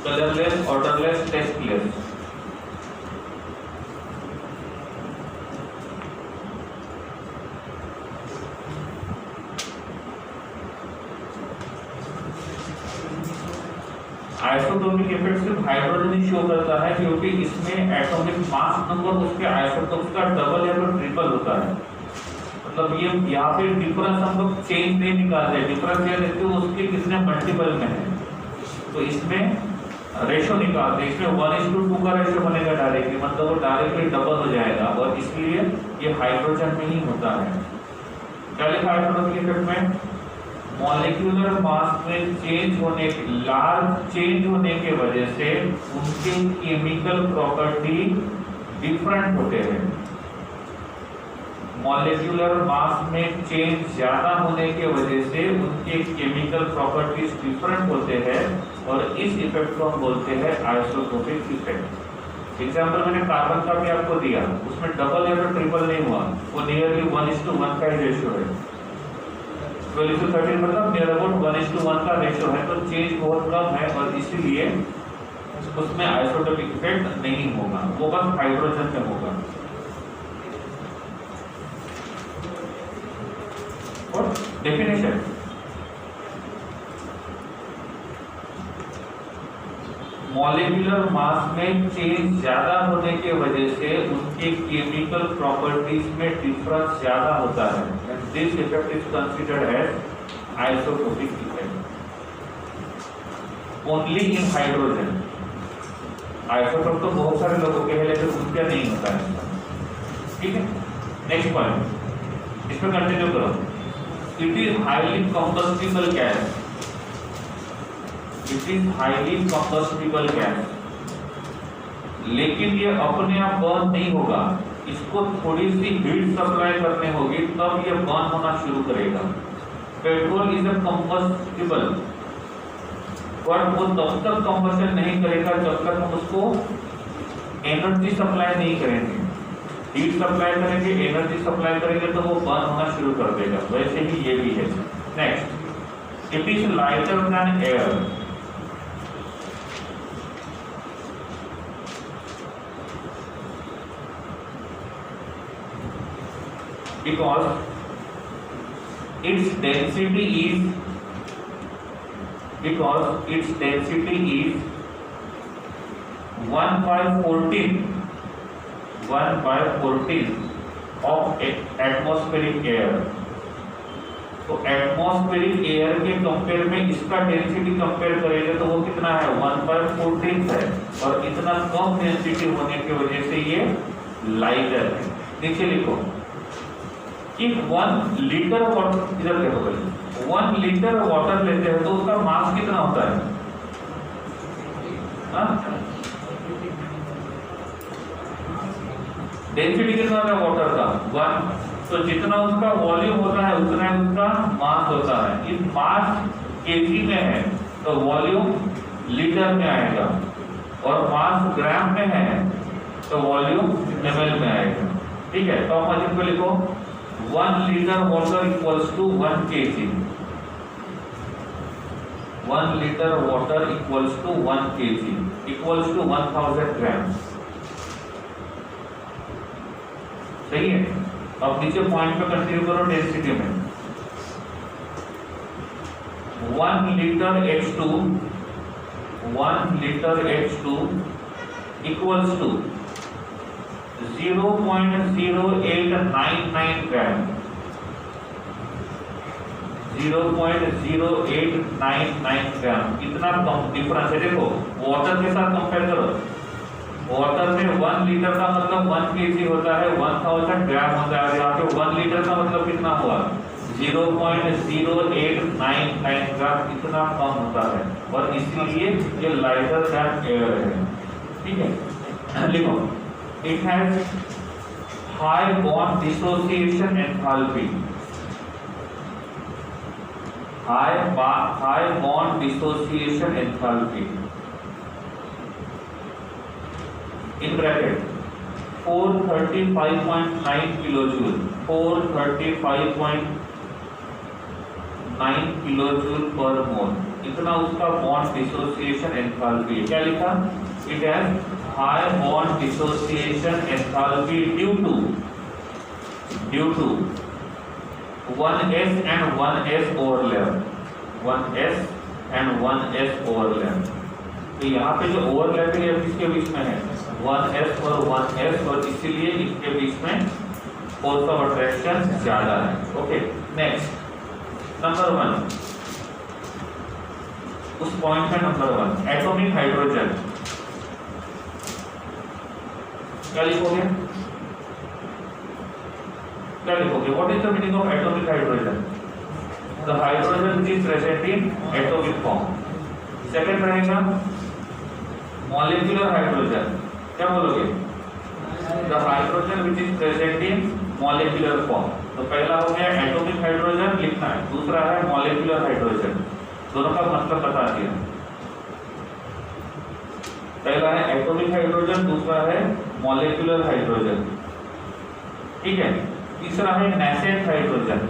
Speaker 1: Colourless, odourless, tasteless. Isotopic effect सिर्फ हाइड्रोजन ही शो करता है क्योंकि इसमें एटॉमिक मास नंबर उसके आइसोटोप्स का डबल या फिर ट्रिपल होता है। मतलब ये यहाँ पे डिफरेंस हम लोग चेंज नहीं निकालते, डिफरेंस ये देखते हो उसके कितने मल्टीपल में है, तो इसमें रेशो निकालते हैं। इसमें 1:2 का रेशो बनेगा डायरेक्टली, मतलब वो डायरेक्टली डबल हो जाएगा और इसलिए ये हाइड्रोजन में ही होता है। क्या लिखा है आइसोटोपिक इफेक्ट में? मॉलिक्यूलर मास में चेंज होने, लार्ज चेंज होने के वजह से उनके केमिकल प्रॉपर्टी डिफरेंट होते हैं। मॉलिक्यूलर मास में चेंज ज्यादा होने के वजह से उनके केमिकल प्रॉपर्टीज डिफरेंट होते हैं और इस इफेक्ट को हम बोलते हैं आइसोटोपिक इफेक्ट। एग्जाम्पल मैंने कार्बन का भी आपको दिया, उसमें डबल या ट्रिपल नहीं हुआ, वो नियरली 1:1 का ही रेशियो है। 12:13 मतलब नियर अबाउट 1:1 का रेशियो है, तो चेंज बहुत कम है और इसीलिए उसमें आइसोटोपिक इफेक्ट नहीं होगा, वो बस हाइड्रोजन में होगा। और डेफिनेशन, मॉलिक्यूलर मास में चेंज ज्यादा होने के वजह से उनके केमिकल प्रॉपर्टीज में डिफरेंस ज्यादा होता है and this effect is considered as isotopic effect only in hydrogen. Isotope तो बहुत सारे लोगों के हैं लेकिन उनका नहीं होता है। ठीक है, नेक्स्ट पॉइंट, इसमें कंटिन्यू करो। It is highly combustible gas, it is highly combustible gas, लेकिन ये अपने आप बर्न नहीं होगा, इसको थोड़ी सी हीट सप्लाई करने होगी तब ये बर्न होना शुरू करेगा। पेट्रोल इज अ कंबस्टिबल, पर वो तब तक कंबस्शन नहीं करेगा जब तक हम उसको एनर्जी सप्लाई नहीं करेंगे। हीट सप्लाई करेंगे, एनर्जी सप्लाई करेंगे तो वो बर्न होना शुरू कर देगा। वैसे ही ये भी है। Next, it is lighter than air, because its density is 1/14 of atmospheric air। तो एटमॉस्फेरिक एयर के कंपेयर में इसका डेंसिटी कंपेयर करेंगे तो वो कितना है? 1/14 है और इतना कम डेंसिटी होने की वजह से ये लाइटर है। नीचे लिखो कि 1 लीटर वाटर, इधर देखो भाई, 1 लीटर वाटर लेते हैं तो उसका मास कितना होता है? डेंसिटी कितना है वाटर का? 1। तो जितना उसका वॉल्यूम होता है उतना ही उसका मास होता है। इस मास केजी में है तो वॉल्यूम लीटर में आएगा और मास ग्राम में है तो वॉल्यूम ml में आएगा। ठीक है, तो आप को लिखो 1 liter water equals to 1 kg। 1 liter water equals to 1 kg equals to 1000 grams। सही है। अब नीचे पॉइंट पे कंटिन्यू करो डेंसिटी में। 1 liter H2 equals to 0.0899 ग्राम। 0.0899 ग्राम, इतना कम डिफरेंस है। देखो वाटर के साथ कंपेयर करो, वाटर में 1 लीटर का मतलब 1 केजी होता है, 1000 ग्राम होता है। यहाँ पे 1 लीटर का मतलब कितना हुआ? 0.0899 ग्राम, इतना कम होता है और इसलिए ये लाइटर दैन एयर है। ठीक है, लिखो it has high bond dissociation enthalpy। high bond dissociation enthalpy in bracket 435.9 kilojoule, 435.9 9 kilojoule पर मोल, इतना उसका बॉन्ड डिसोसिएशन एंथैल्पी है। क्या लिखा? It has high bond dissociation enthalpy due to 1s and 1s overlap, 1s and 1s overlap। तो यहाँ पे जो ओवरलैप है किसके बीच में है? 1s और 1s, और इसीलिए इसके बीच में फोर्स ऑफ अट्रैक्शन ज्यादा है। ओके, नेक्स्ट नंबर 1, उस पॉइंट में नंबर 1 एटॉमिक हाइड्रोजन। क्या लिखोगे? क्या लिखोगे? What is the meaning of atomic hydrogen? The hydrogen which is present in atomic form. Second रहेगा मॉलिक्यूलर हाइड्रोजन। क्या बोलोगे? The hydrogen which is present in molecular form. तो पहला हो गया एटॉमिक हाइड्रोजन लिखना है, दूसरा है मॉलिक्यूलर हाइड्रोजन। दोनों का मतलब बता दिया। पहला है एटॉमिक हाइड्रोजन, दूसरा है मॉलिक्यूलर हाइड्रोजन। ठीक है, तीसरा है नेसेंट हाइड्रोजन।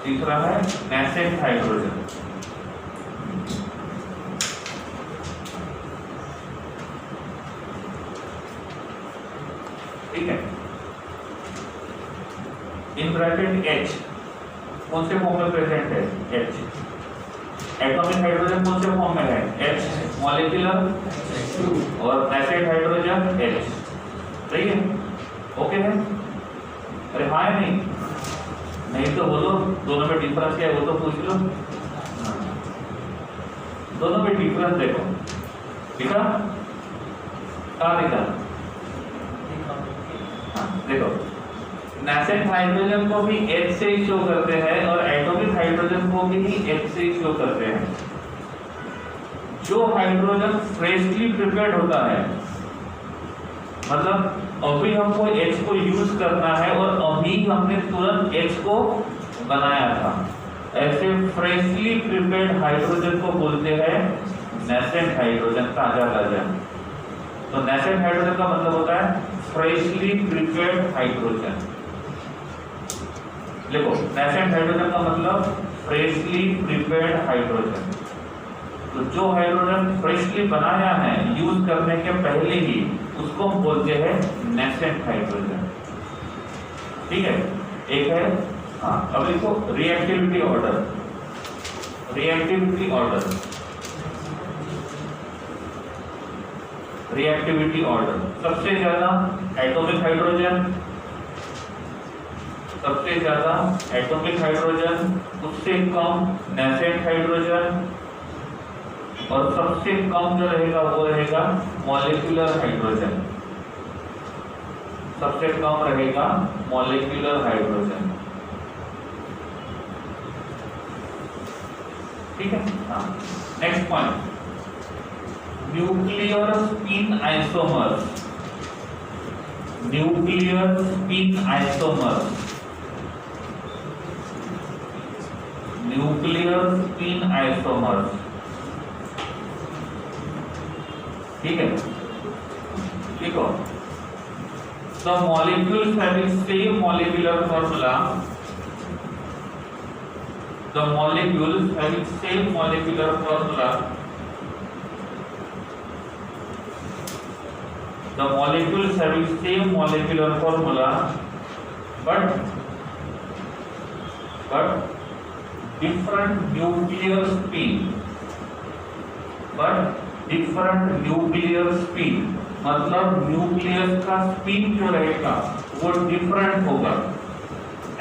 Speaker 1: तीसरा है नेसेंट हाइड्रोजन। ठीक है, इन ब्रैकेट H कौन से फॉर्म में प्रेजेंट है? H। एटॉमिक हाइड्रोजन कौन से फॉर्म में है? H। मॉलिक्यूलर और नेसेंट हाइड्रोजन H। सही है? ओके है? अरे हाँ है नहीं? नहीं तो बोलो दोनों में डिफरेंस क्या है वो तो पूछ लो। दोनों में डिफरेंस देखो, लिखा? कहाँ लिखा? हाँ देखो, नेसेंट हाइड्रोजन को भी H से ही शो करते हैं और एटॉमिक हाइड्रोजन को भी H से ही शो करते हैं। जो हाइड्रोजन फ्रेशली प्रिपेयर्ड होता है, मतलब अभी हमको H को यूज करना है और अभी हमने तुरंत H को बनाया था, ऐसे फ्रेशली प्रिपेयर्ड हाइड्रोजन को बोलते हैं नेसेंट हाइड्रोजन, ताजा ताजा। तो नेसेंट हाइड्रोजन का मतलब होता है फ्रेशली प्रिपेयर्ड हाइड्रोजन। देखो, नेसेंट हाइड्रोजन का मतलब फ्रेशली प्रिपेयर्ड हाइड्रोजन। तो जो हाइड्रोजन फ्रेशली बनाया है यूज करने के पहले ही, उसको हम बोलते हैं नेसेंट हाइड्रोजन। ठीक है, एक है। हाँ, अब लिखो reactivity order. Reactivity order, reactivity order. सबसे ज्यादा एटॉमिक हाइड्रोजन, सबसे ज्यादा एटॉमिक हाइड्रोजन, उससे कम नेसेंट हाइड्रोजन, और सबसे कम जो रहेगा वो रहेगा मॉलिक्यूलर हाइड्रोजन। सबसे कम रहेगा मॉलिक्यूलर हाइड्रोजन। ठीक है। हाँ, next point, nuclear spin isomers. Nuclear spin isomers, nuclear spin isomers. ठीक है, देखो, the molecules having same molecular formula, the molecules having same molecular formula, the molecules having same molecular formula, but different nuclear spin, but different nuclear spin, मतलब nucleus का spin जो रहेगा वो different होगा,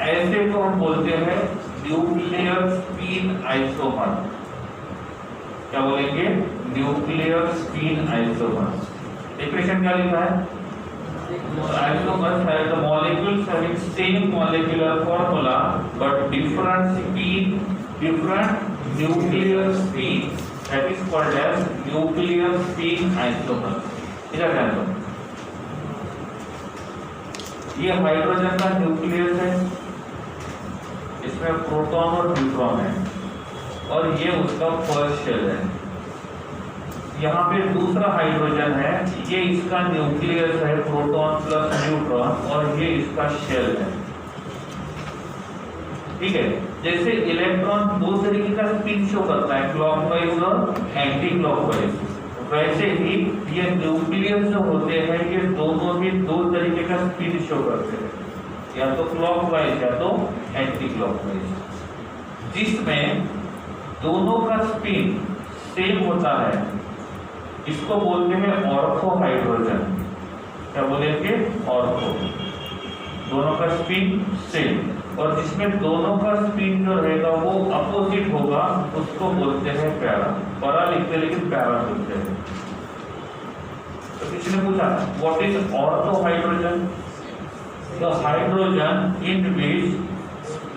Speaker 1: ऐसे को हम बोलते हैं न्यूक्लियर स्पिन आइसोमर। क्या बोलेंगे? Nuclear spin isomer. डेफिनेशन क्या लिखा है? Isomers have the molecules having same molecular formula but different spin, different nuclear spin, that is called as nuclear spin isomer। इधर ध्यान दो, ये हाइड्रोजन का न्यूक्लियस है, इसमें प्रोटॉन और न्यूट्रॉन है, और ये उसका फर्स्ट शेल है। यहाँ पे दूसरा हाइड्रोजन है, ये इसका न्यूक्लियस है, प्रोटॉन प्लस न्यूट्रॉन, और ये इसका शेल है। ठीक है, जैसे इलेक्ट्रॉन दो तरीके का स्पिन शो करता है, क्लॉकवाइज और एंटी क्लॉकवाइज, वैसे ही ये न्यूक्लियस जो होते हैं ये दोनों भी दो तरीके का स्पिन शो करते हैं, या तो क्लॉकवाइज या तो एंटी क्लॉकवाइज। जिसमें दोनों का स्पिन सेम होता है इसको बोलते हैं ऑर्थो हाइड्रोजन। क्या बोलेंगे? ऑर्थो। दोनों का स्पिन सेम, और जिसमें दोनों का स्पिन जो रहेगा वो अपोजिट होगा उसको बोलते हैं पैरा। पैरा लिखते हैं लेकिन पैरा बोलते हैं। तो किसी ने पूछा what is ortho hydrogen? The hydrogen in which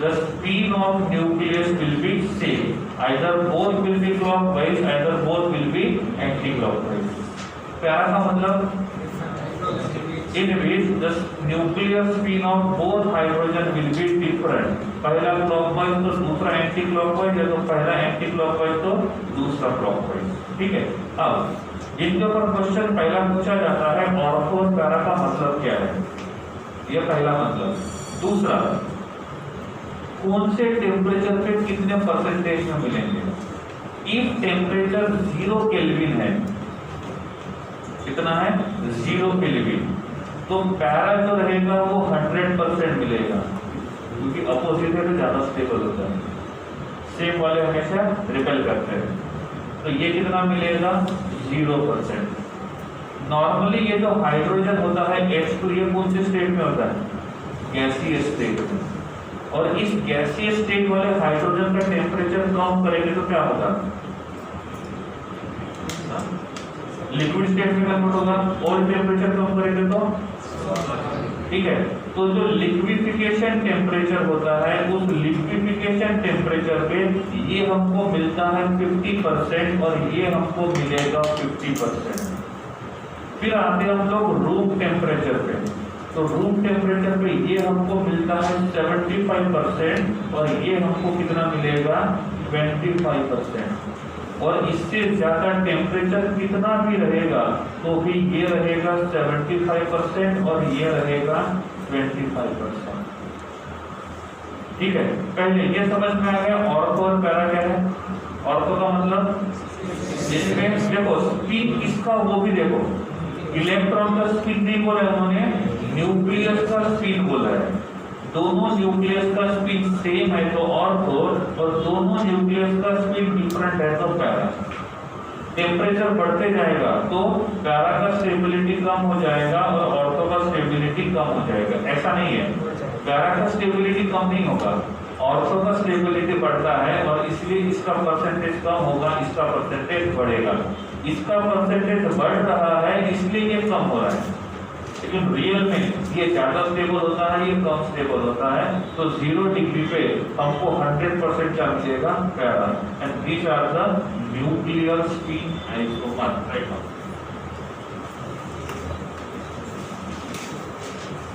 Speaker 1: the spin of nucleus will be same, either both will be clockwise, either both will be anti-clockwise. प्यारा का मतलब in which the nuclear spin of both hydrogen will be different. पहला clockwise तो दूसरा anti-clockwise, या तो पहला anti-clockwise तो दूसरा clockwise। ठीक है, अब इनके ऊपर क्वेश्चन पहला पूछा जाता है ऑर्थो और पैरा का मतलब क्या है, ये पहला मतलब। दूसरा, कौन से टेम्परेचर पे कितने परसेंटेज में मिलेंगे? इफ टेम्परेचर 0 केल्विन है, कितना है? 0 केल्विन, तो पैरा जो रहेगा वो 100% मिलेगा, क्योंकि अपोजिट है तो ज्यादा स्टेबल होता है, सेम वाले हमेशा रिपेल करते हैं। तो ये कितना मिलेगा? 0%। नॉर्मली ये जो हाइड्रोजन होता है H2, ये कौन से स्टेट में होता है? गैसीय स्टेट में। और इस गैसीय स्टेट वाले हाइड्रोजन का टेम्परेचर कम करेंगे तो क्या होगा? लिक्विड स्टेट में कन्वर्ट होगा, और टेम्परेचर कम करेंगे तो ठीक है। तो जो लिक्विफिकेशन टेम्परेचर होता है उस लिक्विफिकेशन टेम्परेचर पे ये हमको मिलता है 50% और ये हमको मिलेगा 50%। फिर आते हैं हम लोग रूम टेम्परेचर पे, तो रूम टेम्परेचर पे ये हमको मिलता है 75% और ये हमको कितना मिलेगा? 25%। और इससे ज्यादा टेम्परेचर कितना भी रहेगा तो भी ये रहेगा 75% और ये रहेगा 25%। ठीक है, पहले ये समझ में आ गया ऑर्थो और पैरा क्या है। ऑर्थो का मतलब जिसमें देखो स्पिन किसका वो भी देखो, इलेक्ट्रॉन का स्पिन नहीं बोला उन्होंने, न्यूक्लियस का स्पिन बोला है। दोनों न्यूक्लियस का स्पिन सेम है तो ऑर्थो, और दोनों न्यूक्लियस का स्पिन डिफरेंट है तो पैरा। टेम्परेचर बढ़ते जाएगा तो पैरा का स्टेबिलिटी कम हो जाएगा और ऑर्थो का स्टेबिलिटी कम हो जाएगा। ऐसा नहीं है, पैरा का स्टेबिलिटी कम नहीं होगा, ऑर्थो का स्टेबिलिटी बढ़ता है, और इसलिए इसका परसेंटेज कम होगा, इसका परसेंटेज बढ़ेगा। इसका परसेंटेज बढ़ रहा है इसलिए ये कम हो रहा है, लेकिन रियल में ये ज्यादा स्टेबल होता है, ये कम स्टेबल होता है। तो 0 डिग्री पे हमको 100% क्या मिलेगा? Para. And these are the nuclear spin isomer. Right.